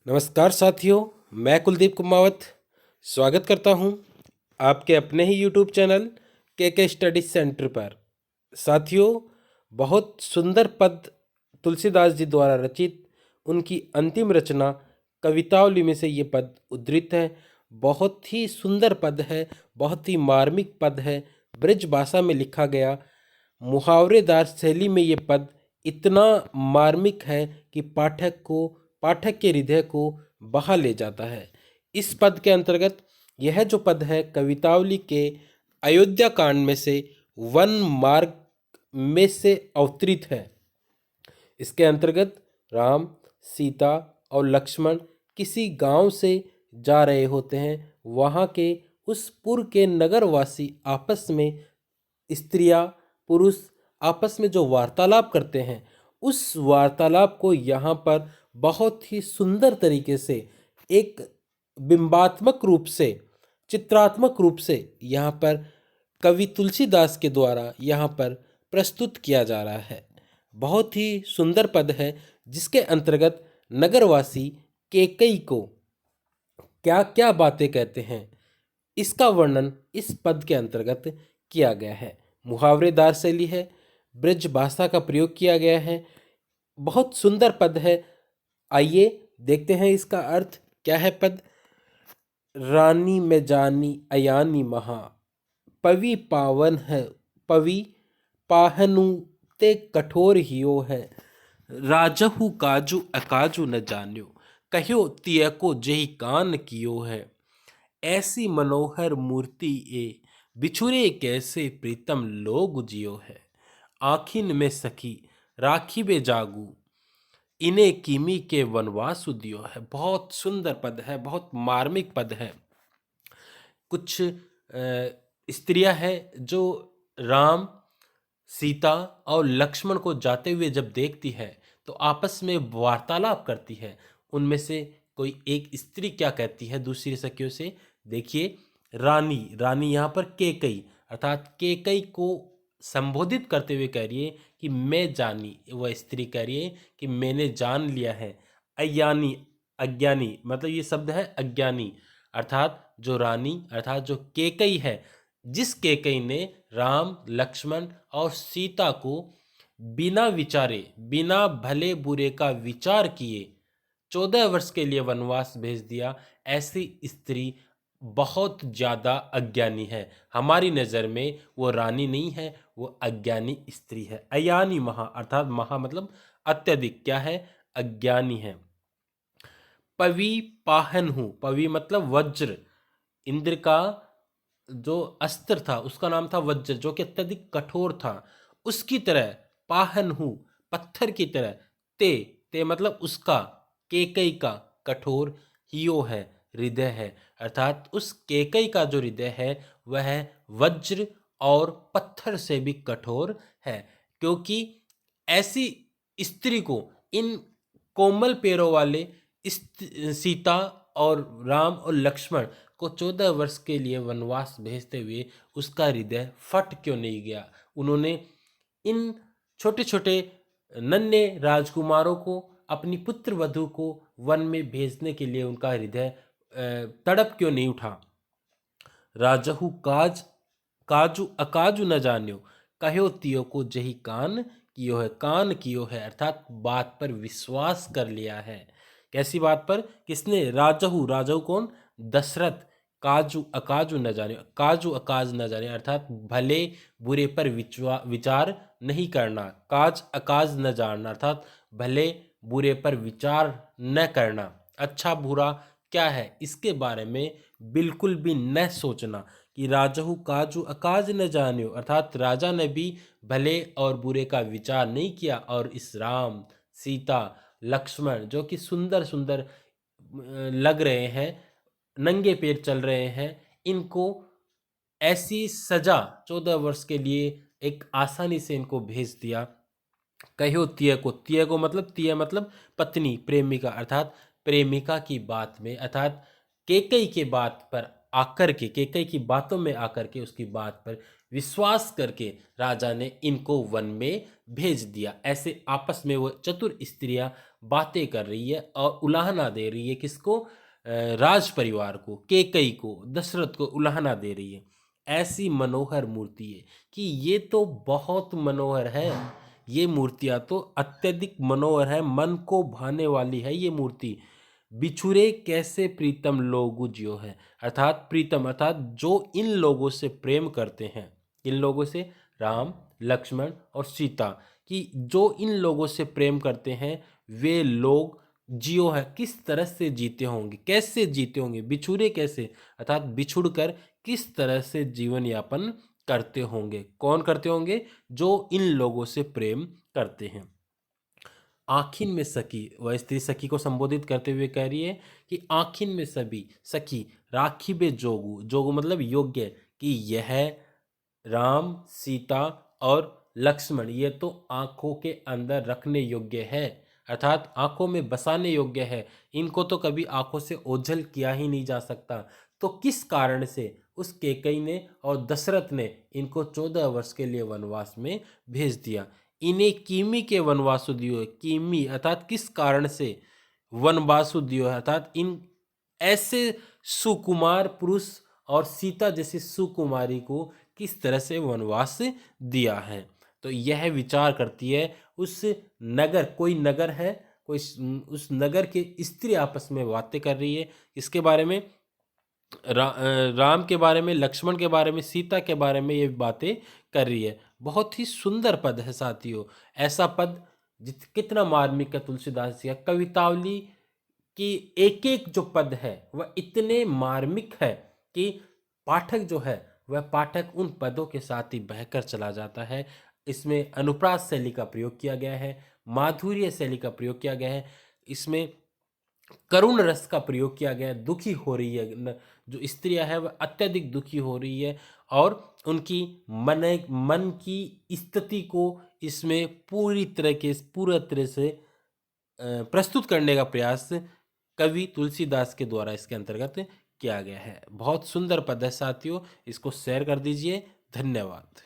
नमस्कार साथियों, मैं कुलदीप कुमावत स्वागत करता हूं आपके अपने ही यूट्यूब चैनल के स्टडी सेंटर पर। साथियों, बहुत सुंदर पद तुलसीदास जी द्वारा रचित उनकी अंतिम रचना कवितावली में से ये पद उद्धृत है। बहुत ही सुंदर पद है, बहुत ही मार्मिक पद है। ब्रज भाषा में लिखा गया मुहावरेदार शैली में ये पद इतना मार्मिक है कि पाठक के हृदय को बहा ले जाता है। इस पद के अंतर्गत यह जो पद है कवितावली के अयोध्या कांड में से वन मार्ग में से अवतरित है। इसके अंतर्गत राम, सीता और लक्ष्मण किसी गांव से जा रहे होते हैं। वहाँ के उस पुर के नगरवासी आपस में, स्त्रियां पुरुष आपस में जो वार्तालाप करते हैं, उस वार्तालाप को यहाँ पर बहुत ही सुंदर तरीके से, एक बिंबात्मक रूप से, चित्रात्मक रूप से यहाँ पर कवि तुलसीदास के द्वारा यहाँ पर प्रस्तुत किया जा रहा है। बहुत ही सुंदर पद है जिसके अंतर्गत नगरवासी केकई को क्या क्या बातें कहते हैं, इसका वर्णन इस पद के अंतर्गत किया गया है। मुहावरेदार शैली है, ब्रज भाषा का प्रयोग किया गया है। बहुत सुंदर पद है। आइए देखते हैं इसका अर्थ क्या है। पद रानी में जानी अयानी महा, पवि पावन है, पवि पाहनु ते कठोर हियो है। राजहु काजू अकाजू न जान्यो, कहो तिय को जेहि कान कियो है। ऐसी मनोहर मूर्ति ए, बिछुरे कैसे प्रीतम लोग जियो है। आखिन में सखी राखी बे जागू, इन्हें किमी के वनवास दियो है। बहुत सुंदर पद है, बहुत मार्मिक पद है। कुछ स्त्रियां हैं जो राम, सीता और लक्ष्मण को जाते हुए जब देखती है तो आपस में वार्तालाप करती है। उनमें से कोई एक स्त्री क्या कहती है दूसरी सखियों से, देखिए, रानी रानी यहाँ पर केकई अर्थात केकई को संबोधित करते हुए कह रही है कि मैं जानी, वह स्त्री कह रही है कि मैंने जान लिया है। अज्ञानी, अज्ञानी मतलब ये शब्द है अज्ञानी, अर्थात जो रानी अर्थात जो केकई है, जिस केकई ने राम, लक्ष्मण और सीता को बिना विचारे, बिना भले बुरे का विचार किए 14 वर्ष के लिए वनवास भेज दिया, ऐसी स्त्री बहुत ज़्यादा अज्ञानी है। हमारी नज़र में वो रानी नहीं है, वो अज्ञानी स्त्री है। अयानी महा अर्थात महा मतलब अत्यधिक, क्या है, अज्ञानी है। पवि पाहन हूँ, पवि मतलब वज्र, इंद्र का जो अस्त्र था उसका नाम था वज्र, जो कि अत्यधिक कठोर था। उसकी तरह पाहन हूँ, पत्थर की तरह। ते ते मतलब उसका, केकई का कठोर, हियो है हृदय है, अर्थात उस केकई का जो हृदय है वह वज्र और पत्थर से भी कठोर है। क्योंकि ऐसी स्त्री को, इन कोमल पैरों वाले सीता और राम और लक्ष्मण को 14 वर्ष के लिए वनवास भेजते हुए उसका हृदय फट क्यों नहीं गया। उन्होंने इन छोटे छोटे नन्हे राजकुमारों को, अपनी पुत्र वधू को वन में भेजने के लिए उनका हृदय तड़प क्यों नहीं उठा। राजहु काज काजू अकाजू न जान्यो, कहो तियो को जही कान कियो है। कान कियो है अर्थात बात पर विश्वास कर लिया है। कैसी बात पर, किसने, राजहु, राजहु कौन, दशरथ। काजू अकाजू न जाने, काजू अकाज न जाने अर्थात भले बुरे पर विचार नहीं करना। काज अकाज न जानना अर्थात भले बुरे पर विचार न करना। अच्छा बुरा क्या है इसके बारे में बिल्कुल भी न सोचना। कि राजहु काजू अकाज न जान्यो अर्थात राजा ने भी भले और बुरे का विचार नहीं किया, और इस राम, सीता, लक्ष्मण जो कि सुंदर सुंदर लग रहे हैं, नंगे पैर चल रहे हैं, इनको ऐसी सजा 14 वर्ष के लिए एक आसानी से इनको भेज दिया। कहो तिय को, तिय को मतलब, तिय मतलब पत्नी, प्रेमिका, अर्थात प्रेमिका की बात में, अर्थात केकई के बात पर आकर के, केकई की बातों में आकर के, उसकी बात पर विश्वास करके राजा ने इनको वन में भेज दिया। ऐसे आपस में वो चतुर स्त्रियां बातें कर रही है और उलाहना दे रही है किसको? राज परिवार को, कैकेयी को, दशरथ को उलाहना दे रही है। ऐसी मनोहर मूर्ति है कि ये तो बहुत मनोहर है। ये मूर्तियाँ तो अत्यधिक मनोहर है, मन को भाने वाली है ये मूर्ति। बिछुरे कैसे प्रीतम लोगु ज्यों है, अर्थात प्रीतम अर्थात जो इन लोगों से प्रेम करते हैं, इन लोगों से राम, लक्ष्मण और सीता, कि जो इन लोगों से प्रेम करते हैं वे लोग जियो है, किस तरह से जीते होंगे, कैसे जीते होंगे, बिछुरे कैसे अर्थात बिछुड़ कर किस तरह से जीवन यापन करते होंगे। कौन करते होंगे? जो इन लोगों से प्रेम करते हैं। आखिन में सखी, वह स्त्री सखी को संबोधित करते हुए कह रही है कि आखिन में सभी सखी राखी बे जोगु, जोगु मतलब योग्य, कि यह राम, सीता और लक्ष्मण ये तो आंखों के अंदर रखने योग्य है, अर्थात आंखों में बसाने योग्य है। इनको तो कभी आंखों से ओझल किया ही नहीं जा सकता। तो किस कारण से उस कैकेयी ने और दशरथ ने इनको 14 वर्ष के लिए वनवास में भेज दिया? इन्हें किमी के वनवासु दियो है। किमी अर्थात किस कारण से वनवासु दियो है, अर्थात इन ऐसे सुकुमार पुरुष और सीता जैसी सुकुमारी को किस तरह से वनवास दिया है। तो यह विचार करती है उस नगर, कोई नगर है, कोई उस नगर के स्त्री आपस में बातें कर रही है। इसके बारे में राम के बारे में, लक्ष्मण के बारे में, सीता के बारे में ये बातें कर रही है। बहुत ही सुंदर पद है साथियों। ऐसा पद कितना मार्मिक है तुलसीदास जी का। कवितावली की एक एक जो पद है वह इतने मार्मिक है कि पाठक जो है वह पाठक उन पदों के साथ ही बहकर चला जाता है। इसमें अनुप्रास शैली का प्रयोग किया गया है, माधुर्य शैली का प्रयोग किया गया है, इसमें करुण रस का प्रयोग किया गया है। दुखी हो रही है जो स्त्रियां है वह अत्यधिक दुखी हो रही है और उनकी मन की स्थिति को इसमें पूरा तरह से प्रस्तुत करने का प्रयास कवि तुलसीदास के द्वारा इसके अंतर्गत किया गया है। बहुत सुंदर पद है साथियों, इसको शेयर कर दीजिए। धन्यवाद।